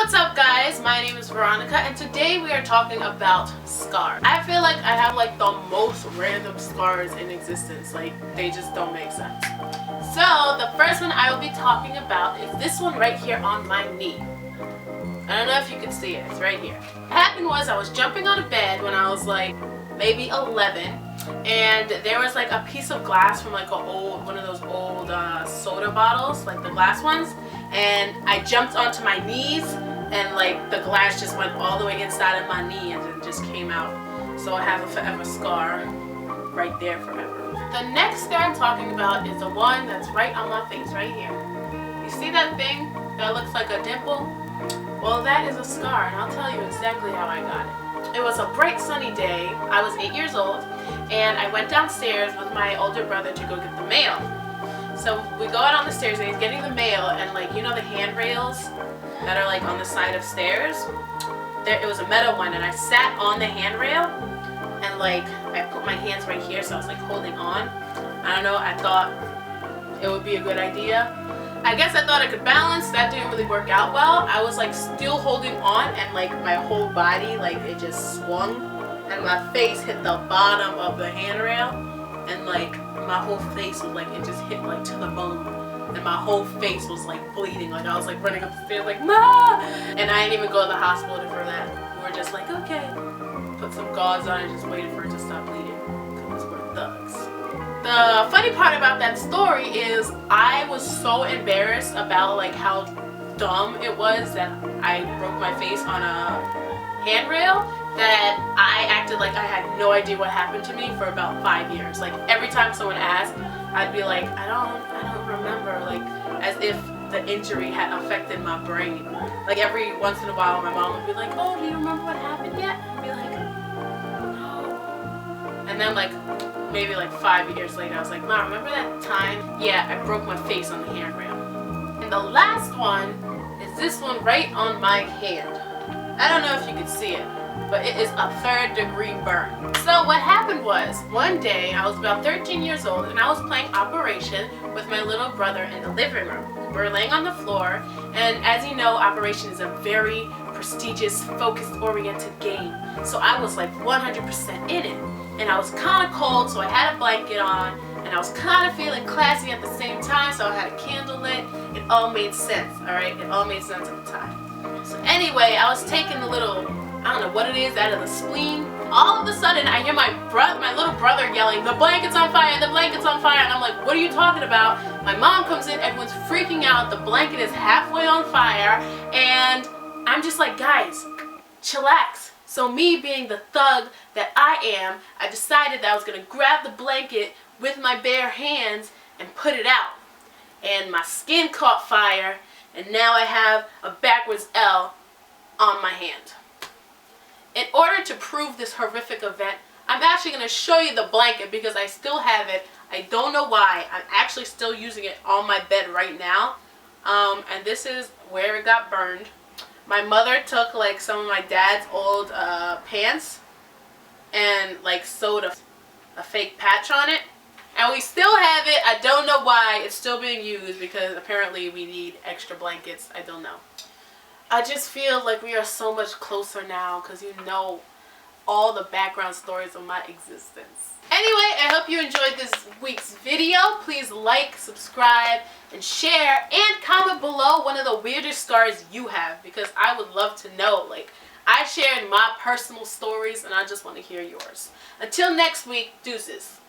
what's up guys? My name is Veronica and today we are talking about scars. I feel like I have like the most random scars in existence. Like they just don't make sense. So the first one I will be talking about is this one right here on my knee. I don't know if you can see it. It's right here. What happened was I was jumping on a bed when I was like maybe 11 and there was like a piece of glass from like one of those old soda bottles, like the glass ones, and I jumped onto my knees and like the glass just went all the way inside of my knee and then just came out. So I have a forever scar right there forever. The next scar I'm talking about is the one that's right on my face right here. You see that thing that looks like a dimple? Well, that is a scar, and I'll tell you exactly how I got it. It was a bright sunny day. I was 8 years old and I went downstairs with my older brother to go get the mail. So we go out on the stairs and he's getting the mail, and like, you know the handrails that are like on the side of stairs? It was a metal one and I sat on the handrail and like I put my hands right here, so I was like holding on. I don't know, I thought it would be a good idea. I guess I thought I could balance. That didn't really work out well. I was like still holding on and like my whole body, like it just swung and my face hit the bottom of the handrail and like my whole face was like, it just hit like to the bone and my whole face was like bleeding. Like I was like running up the stairs like, Ma! And I didn't even go to the hospital for that. We were just like, okay. Put some gauze on and just waited for it to stop bleeding because we're thugs. The funny part about that story is I was so embarrassed about like how dumb it was that I broke my face on a handrail that I acted like I had no idea what happened to me for about 5 years. Like every time someone asked, I'd be like, I don't remember, like as if the injury had affected my brain. Like every once in a while my mom would be like, oh, do you remember what happened yet? I'd be like, no. And then like maybe like 5 years later I was like, Mom, remember that time? Yeah, I broke my face on the handrail. And the last one is this one right on my hand. I don't know if you can see it, but it is a 3rd-degree burn. So what happened was, one day I was about 13 years old and I was playing Operation with my little brother in the living room. We were laying on the floor, and as you know, Operation is a very prestigious, focused-oriented game. So I was like 100% in it. And I was kind of cold, so I had a blanket on, and I was kind of feeling classy at the same time, so I had a candle lit. It all made sense, alright? It all made sense at the time. So anyway, I was taking the little, I don't know what it is, out of the spleen. All of a sudden, I hear my little brother yelling, the blanket's on fire, the blanket's on fire. And I'm like, what are you talking about? My mom comes in, everyone's freaking out, the blanket is halfway on fire, and I'm just like, guys, chillax. So me being the thug that I am, I decided that I was going to grab the blanket with my bare hands and put it out. And my skin caught fire, and now I have a backwards L on my hand. In order to prove this horrific event, I'm actually going to show you the blanket because I still have it. I don't know why. I'm actually still using it on my bed right now. And this is where it got burned. My mother took like some of my dad's old pants and like sewed a fake patch on it. And we still have it. I don't know why it's still being used because apparently we need extra blankets. I don't know. I just feel like we are so much closer now because you know all the background stories of my existence. Anyway, I hope you enjoyed this week's video. Please like, subscribe, and share, and comment below one of the weirdest scars you have because I would love to know. Like, I shared my personal stories and I just want to hear yours. Until next week, deuces.